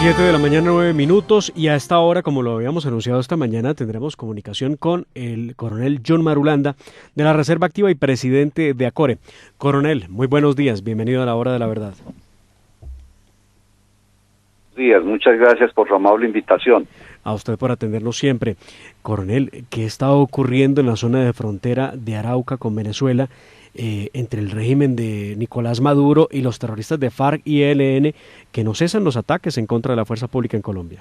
7 de la mañana, 9 minutos, y a esta hora, como lo habíamos anunciado esta mañana, tendremos comunicación con el coronel John Marulanda de la Reserva Activa y presidente de ACORE. Coronel, muy buenos días, bienvenido a la Hora de la Verdad. Buenos días, muchas gracias por su amable invitación. A usted por atendernos siempre. Coronel, ¿qué está ocurriendo en la zona de frontera de Arauca con Venezuela entre el régimen de Nicolás Maduro y los terroristas de FARC y ELN que no cesan los ataques en contra de la fuerza pública en Colombia?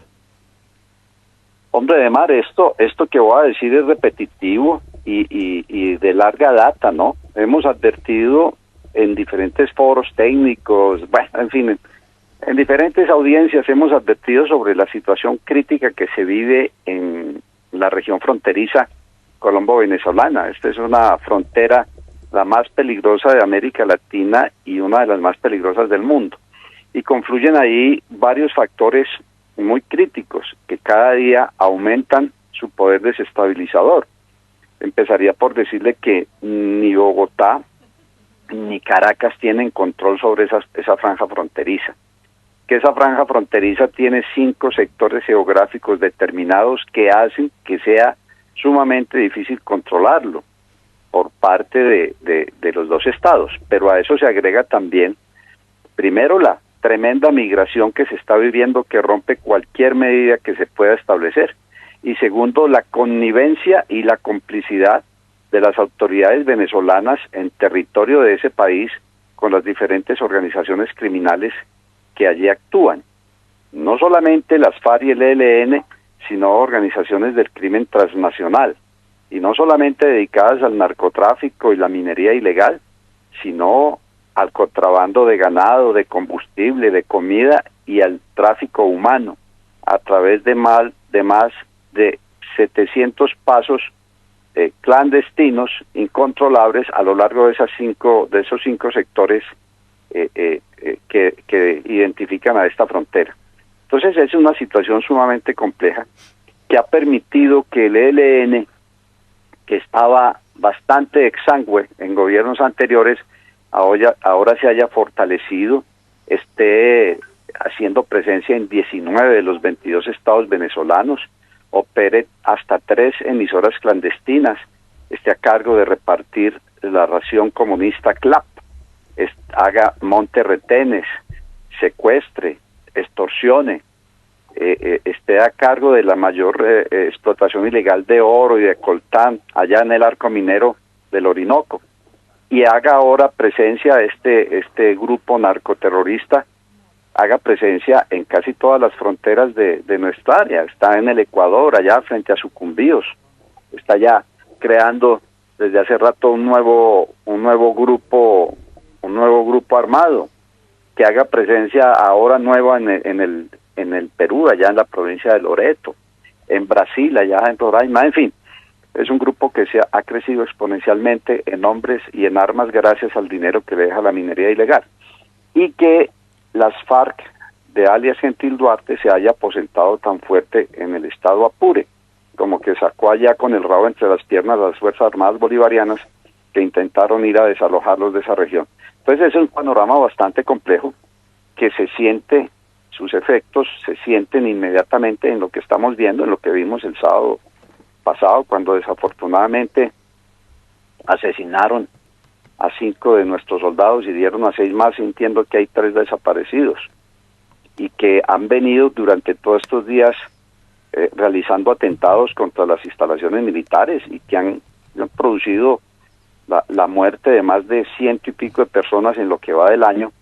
Hombre de mar, esto que voy a decir es repetitivo y de larga data, ¿no? Hemos advertido en diferentes foros técnicos, bueno, en fin, en diferentes audiencias hemos advertido sobre la situación crítica que se vive en la región fronteriza colombo-venezolana. Esta es una frontera la más peligrosa de América Latina y una de las más peligrosas del mundo. Y confluyen ahí varios factores muy críticos que cada día aumentan su poder desestabilizador. Empezaría por decirle que ni Bogotá ni Caracas tienen control sobre esa franja fronteriza. Que esa franja fronteriza tiene 5 sectores geográficos determinados que hacen que sea sumamente difícil controlarlo por parte de los dos estados, pero a eso se agrega también, primero, la tremenda migración que se está viviendo que rompe cualquier medida que se pueda establecer, y segundo, la connivencia y la complicidad de las autoridades venezolanas en territorio de ese país con las diferentes organizaciones criminales que allí actúan. No solamente las FARC y el ELN, sino organizaciones del crimen transnacional, y no solamente dedicadas al narcotráfico y la minería ilegal, sino al contrabando de ganado, de combustible, de comida y al tráfico humano, a través de más de 700 pasos clandestinos, incontrolables, a lo largo de esos cinco sectores que identifican a esta frontera. Entonces es una situación sumamente compleja que ha permitido que el ELN, que estaba bastante exangüe en gobiernos anteriores, ahora se haya fortalecido, esté haciendo presencia en 19 de los 22 estados venezolanos, opere hasta 3 emisoras clandestinas, esté a cargo de repartir la ración comunista CLAP, monte retenes, secuestre, extorsione, esté a cargo de la mayor explotación ilegal de oro y de coltán allá en el arco minero del Orinoco, y haga ahora presencia este grupo narcoterrorista, haga presencia en casi todas las fronteras de nuestra área. Está en el Ecuador, allá frente a Sucumbíos, está ya creando desde hace rato un nuevo grupo armado, que haga presencia ahora nueva en el Perú, allá en la provincia de Loreto, en Brasil, allá en Roraima, en fin, es un grupo que ha crecido exponencialmente en hombres y en armas gracias al dinero que le deja la minería ilegal, y que las FARC de alias Gentil Duarte se haya aposentado tan fuerte en el estado Apure, como que sacó allá con el rabo entre las piernas a las Fuerzas Armadas Bolivarianas que intentaron ir a desalojarlos de esa región. Entonces es un panorama bastante complejo que sus efectos se sienten inmediatamente en lo que estamos viendo, en lo que vimos el sábado pasado, cuando desafortunadamente asesinaron a 5 de nuestros soldados y dieron a 6 más, sintiendo que hay 3 desaparecidos, y que han venido durante todos estos días realizando atentados contra las instalaciones militares y que han producido la muerte de más de 100 y pico de personas en lo que va del año,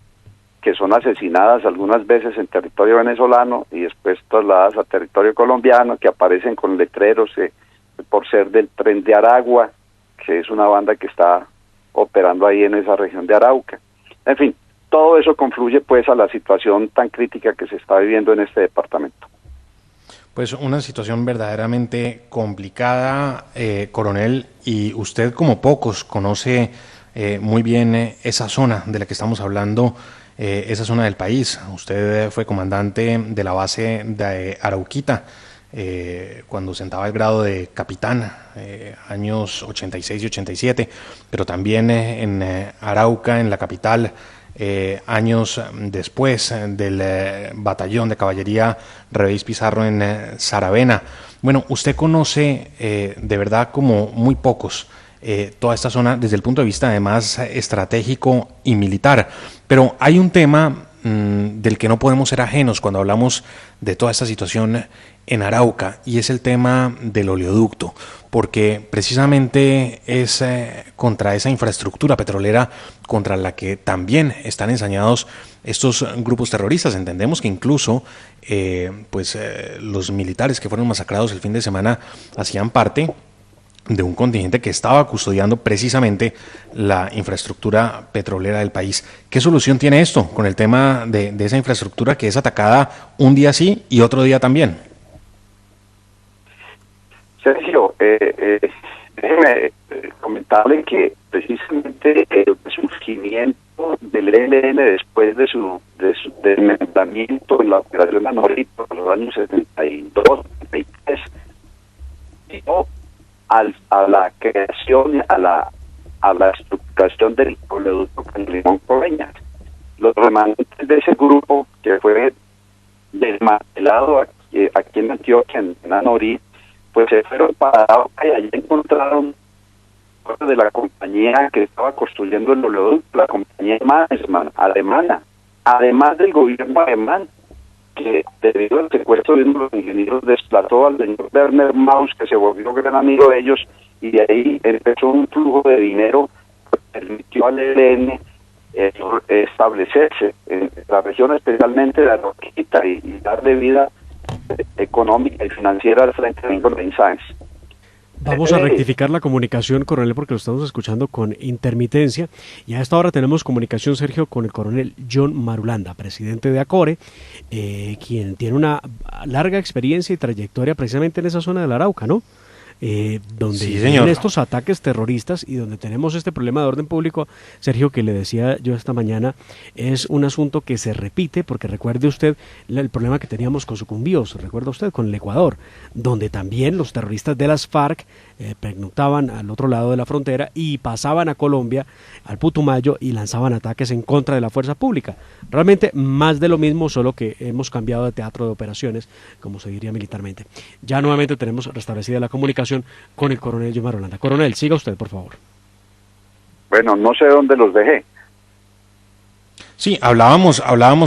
que son asesinadas algunas veces en territorio venezolano y después trasladadas a territorio colombiano, que aparecen con letreros por ser del Tren de Aragua, que es una banda que está operando ahí en esa región de Arauca. En fin, todo eso confluye pues a la situación tan crítica que se está viviendo en este departamento. Pues una situación verdaderamente complicada, coronel, y usted como pocos conoce muy bien esa zona de la que estamos hablando, esa zona del país. Usted fue comandante de la base de Arauquita cuando ostentaba el grado de capitán, años 86 y 87, pero también en Arauca, en la capital, años después del batallón de caballería Revéis Pizarro en Saravena. Bueno, usted conoce de verdad como muy pocos toda esta zona desde el punto de vista además estratégico y militar, pero hay un tema del que no podemos ser ajenos cuando hablamos de toda esta situación en Arauca, y es el tema del oleoducto, porque precisamente es contra esa infraestructura petrolera contra la que también están ensañados estos grupos terroristas. Entendemos que incluso los militares que fueron masacrados el fin de semana hacían parte de un contingente que estaba custodiando precisamente la infraestructura petrolera del país. ¿Qué solución tiene esto con el tema de esa infraestructura que es atacada un día sí y otro día también? Sergio, déjeme comentarle que precisamente el surgimiento del ELN después de su desmembramiento en la operación Anorito en los años 72, 73, a la creación, a la estructuración del oleoducto Limón Coveñas. Los remanentes de ese grupo que fue desmantelado aquí en Antioquia, en Anorí, pues se fueron para Arauca y allí encontraron de la compañía que estaba construyendo el oleoducto, la compañía alemana, además del gobierno alemán, que debido al secuestro de los ingenieros desplazó al señor Werner Maus, que se volvió gran amigo de ellos, y de ahí empezó un flujo de dinero que permitió al ELN establecerse en la región, especialmente de Arauquita, y darle vida económica y financiera al Frente Domingo Sáenz. Vamos a rectificar la comunicación, coronel, porque lo estamos escuchando con intermitencia. Y a esta hora tenemos comunicación, Sergio, con el coronel John Marulanda, presidente de ACORE, quien tiene una larga experiencia y trayectoria precisamente en esa zona del Arauca, ¿no? Donde sí, vienen estos ataques terroristas y donde tenemos este problema de orden público, Sergio, que le decía yo esta mañana, es un asunto que se repite, porque recuerde usted el problema que teníamos con Sucumbíos, recuerda usted, con el Ecuador, donde también los terroristas de las FARC pernoctaban al otro lado de la frontera y pasaban a Colombia, al Putumayo, y lanzaban ataques en contra de la fuerza pública. Realmente más de lo mismo, solo que hemos cambiado de teatro de operaciones, como se diría militarmente. Ya nuevamente tenemos restablecida la comunicación con el coronel John Marulanda. Coronel, siga usted, por favor. Bueno, no sé dónde los dejé. Sí, hablábamos,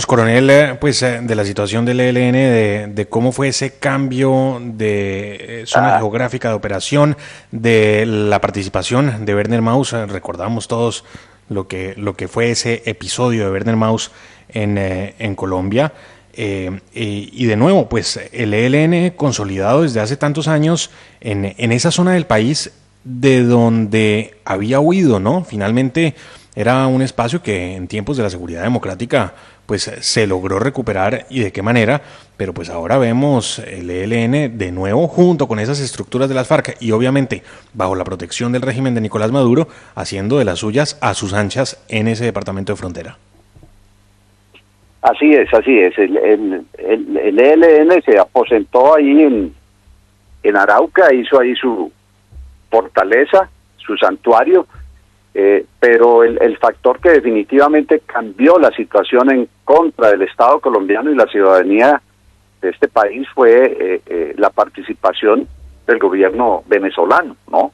coronel, de la situación del ELN, de cómo fue ese cambio de zona geográfica de operación, de la participación de Werner Maus. Recordamos todos lo que fue ese episodio de Werner Maus en Colombia. Y de nuevo, pues el ELN consolidado desde hace tantos años en esa zona del país de donde había huido, ¿no? Finalmente era un espacio que en tiempos de la seguridad democrática pues se logró recuperar, y de qué manera, pero pues ahora vemos el ELN de nuevo junto con esas estructuras de las FARC y obviamente bajo la protección del régimen de Nicolás Maduro, haciendo de las suyas a sus anchas en ese departamento de frontera. Así es. El ELN se aposentó ahí en Arauca, hizo ahí su fortaleza, su santuario, pero el factor que definitivamente cambió la situación en contra del Estado colombiano y la ciudadanía de este país fue la participación del gobierno venezolano, ¿no?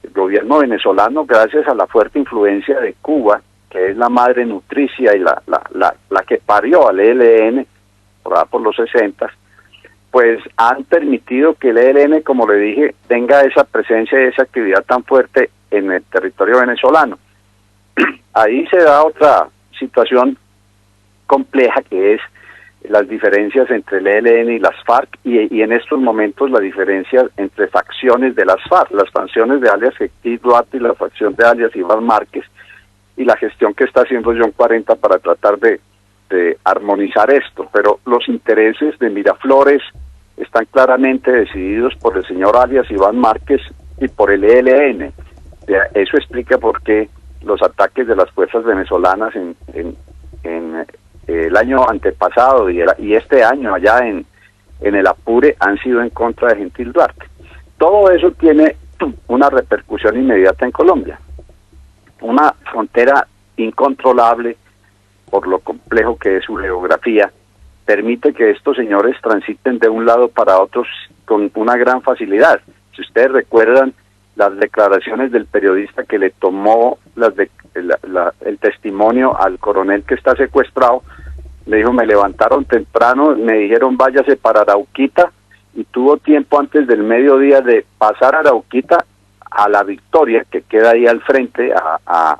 El gobierno venezolano, gracias a la fuerte influencia de Cuba, que es la madre nutricia y la que parió al ELN por los 60, pues han permitido que el ELN, como le dije, tenga esa presencia y esa actividad tan fuerte en el territorio venezolano. Ahí se da otra situación compleja, que es las diferencias entre el ELN y las FARC, y en estos momentos la diferencia entre facciones de las FARC, las facciones de alias Hector Duarte y la facción de alias Iván Márquez, y la gestión que está haciendo John 40 para tratar de armonizar esto. Pero los intereses de Miraflores están claramente decididos por el señor alias Iván Márquez y por el ELN. Eso explica por qué los ataques de las fuerzas venezolanas en el año antepasado y este año allá en el Apure han sido en contra de Gentil Duarte. Todo eso tiene una repercusión inmediata en Colombia. Una frontera incontrolable, por lo complejo que es su geografía, permite que estos señores transiten de un lado para otro con una gran facilidad. Si ustedes recuerdan las declaraciones del periodista que le tomó el testimonio al coronel que está secuestrado, le dijo: me levantaron temprano, me dijeron váyase para Arauquita, y tuvo tiempo antes del mediodía de pasar a Arauquita a La Victoria, que queda ahí al frente, a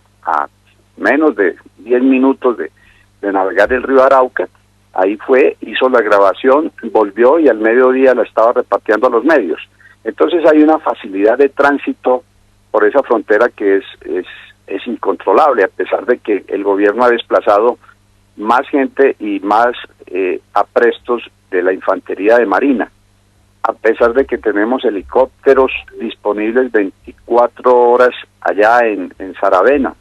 menos de 10 minutos de navegar el río Arauca. Ahí fue, hizo la grabación, volvió y al mediodía la estaba repartiendo a los medios. Entonces hay una facilidad de tránsito por esa frontera que es incontrolable, a pesar de que el gobierno ha desplazado más gente y más aprestos de la infantería de marina, a pesar de que tenemos helicópteros disponibles 24 horas allá en Saravena,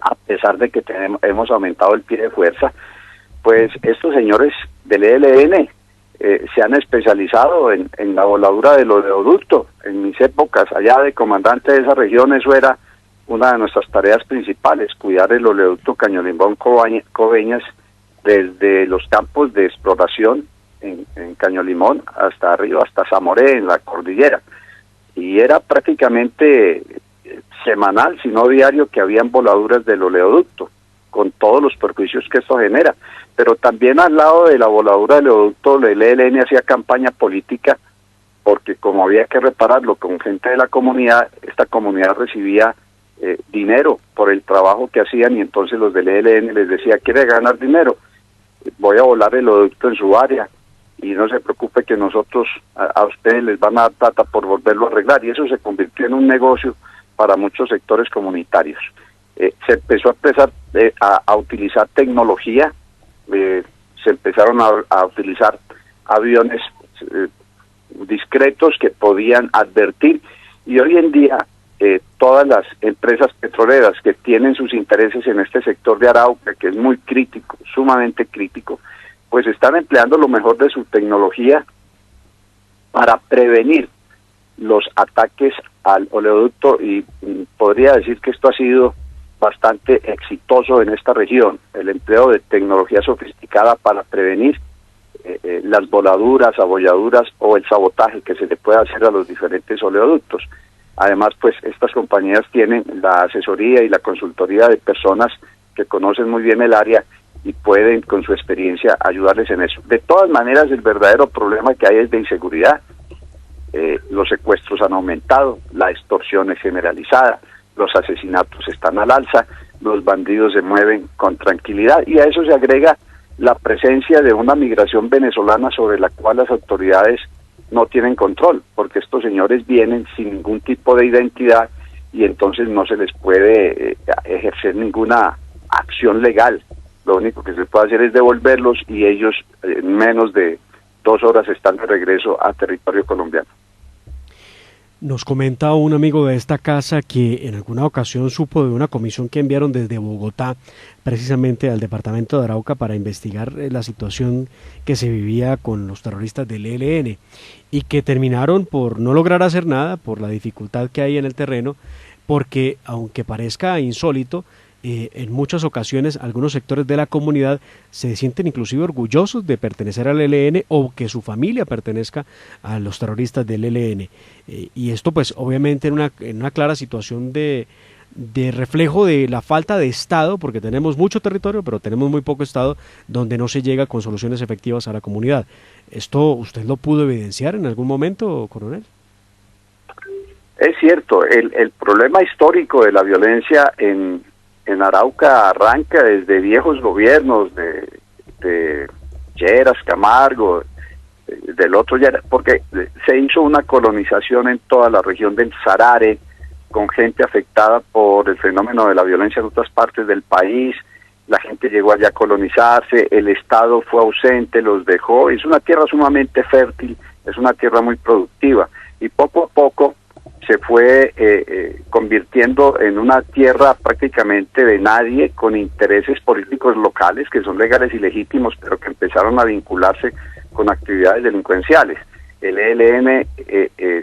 a pesar de que hemos aumentado el pie de fuerza. Pues estos señores del ELN se han especializado en la voladura del oleoducto. En mis épocas, allá de comandante de esa región, eso era una de nuestras tareas principales, cuidar el oleoducto Caño-Limón-Coveñas desde los campos de exploración en Caño-Limón hasta arriba, hasta Zamoré, en la cordillera. Y era prácticamente semanal, si no diario, que habían voladuras del oleoducto, con todos los perjuicios que esto genera. Pero también al lado de la voladura del oleoducto, el ELN hacía campaña política, porque como había que repararlo con gente de la comunidad, esta comunidad recibía dinero por el trabajo que hacían, y entonces los del ELN les decía: ¿quiere ganar dinero? Voy a volar el oleoducto en su área, y no se preocupe que nosotros a ustedes les van a dar plata por volverlo a arreglar. Y eso se convirtió en un negocio para muchos sectores comunitarios. Se empezó a utilizar tecnología, se empezaron a utilizar aviones discretos que podían advertir, y hoy en día todas las empresas petroleras que tienen sus intereses en este sector de Arauca, que es muy crítico, sumamente crítico, pues están empleando lo mejor de su tecnología para prevenir los ataques al oleoducto, y podría decir que esto ha sido bastante exitoso en esta región, el empleo de tecnología sofisticada para prevenir las voladuras, abolladuras o el sabotaje que se le puede hacer a los diferentes oleoductos. Además, pues estas compañías tienen la asesoría y la consultoría de personas que conocen muy bien el área y pueden con su experiencia ayudarles en eso. De todas maneras, el verdadero problema que hay es de inseguridad. Los secuestros han aumentado, la extorsión es generalizada, los asesinatos están al alza, los bandidos se mueven con tranquilidad, y a eso se agrega la presencia de una migración venezolana sobre la cual las autoridades no tienen control, porque estos señores vienen sin ningún tipo de identidad y entonces no se les puede ejercer ninguna acción legal. Lo único que se puede hacer es devolverlos, y ellos en menos de 2 horas están de regreso a territorio colombiano. Nos comenta un amigo de esta casa que en alguna ocasión supo de una comisión que enviaron desde Bogotá precisamente al departamento de Arauca para investigar la situación que se vivía con los terroristas del ELN, y que terminaron por no lograr hacer nada por la dificultad que hay en el terreno, porque aunque parezca insólito, en muchas ocasiones algunos sectores de la comunidad se sienten inclusive orgullosos de pertenecer al ELN o que su familia pertenezca a los terroristas del ELN, y esto pues obviamente en una clara situación de reflejo de la falta de Estado, porque tenemos mucho territorio pero tenemos muy poco Estado, donde no se llega con soluciones efectivas a la comunidad. ¿Esto usted lo pudo evidenciar en algún momento, coronel? Es cierto, el problema histórico de la violencia en Arauca arranca desde viejos gobiernos de Lleras, Camargo, del otro Lleras, porque se hizo una colonización en toda la región del Sarare, con gente afectada por el fenómeno de la violencia en otras partes del país. La gente llegó allá a colonizarse, el Estado fue ausente, los dejó. Es una tierra sumamente fértil, es una tierra muy productiva, y poco a poco se fue convirtiendo en una tierra prácticamente de nadie, con intereses políticos locales que son legales y legítimos, pero que empezaron a vincularse con actividades delincuenciales. El ELN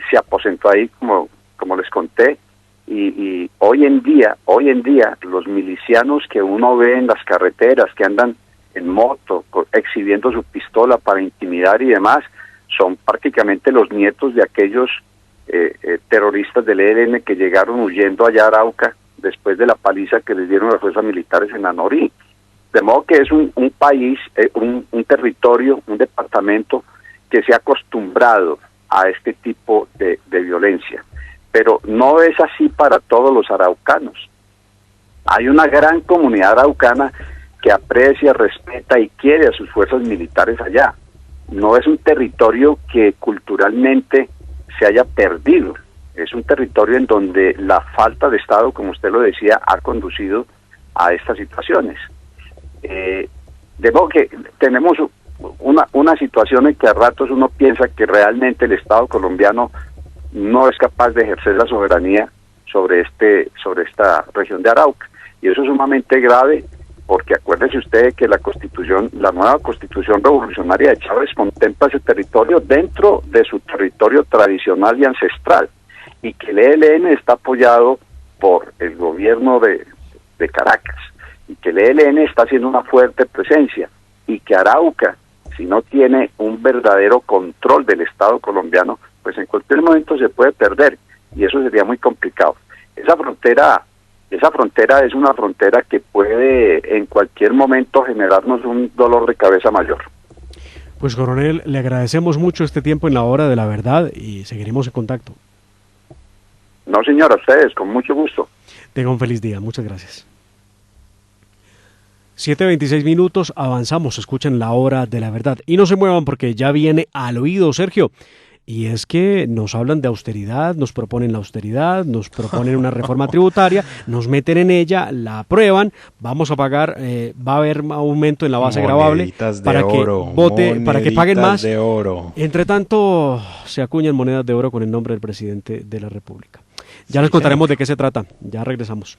se aposentó ahí, como les conté, y hoy en día los milicianos que uno ve en las carreteras, que andan en moto, exhibiendo su pistola para intimidar y demás, son prácticamente los nietos de aquellos terroristas del ELN que llegaron huyendo allá a Arauca después de la paliza que les dieron las fuerzas militares en Anorí. De modo que es un país, un territorio, un departamento que se ha acostumbrado a este tipo de violencia. Pero no es así para todos los araucanos. Hay una gran comunidad araucana que aprecia, respeta y quiere a sus fuerzas militares allá. No es un territorio que culturalmente se haya perdido. Es un territorio en donde la falta de Estado, como usted lo decía, ha conducido a estas situaciones. De modo que tenemos una situación en que a ratos uno piensa que realmente el Estado colombiano no es capaz de ejercer la soberanía sobre esta región de Arauca, y eso es sumamente grave, porque acuérdese usted que la nueva constitución revolucionaria de Chávez contempla ese territorio dentro de su territorio tradicional y ancestral, y que el ELN está apoyado por el gobierno de Caracas, y que el ELN está haciendo una fuerte presencia, y que Arauca, si no tiene un verdadero control del Estado colombiano, pues en cualquier momento se puede perder, y eso sería muy complicado. Esa frontera es una frontera que puede en cualquier momento generarnos un dolor de cabeza mayor. Pues coronel, le agradecemos mucho este tiempo en la hora de la verdad y seguiremos en contacto. No, señor, a ustedes, con mucho gusto. Tenga un feliz día, muchas gracias. 7:26 minutos, avanzamos, escuchen la hora de la verdad. Y no se muevan porque ya viene al oído Sergio. Y es que nos hablan de austeridad, nos proponen la austeridad, nos proponen una reforma tributaria, nos meten en ella, la aprueban, vamos a pagar, va a haber aumento en la base gravable para para que paguen más. De oro. Entre tanto, se acuñan monedas de oro con el nombre del presidente de la República. Ya les contaremos de qué se trata, ya regresamos.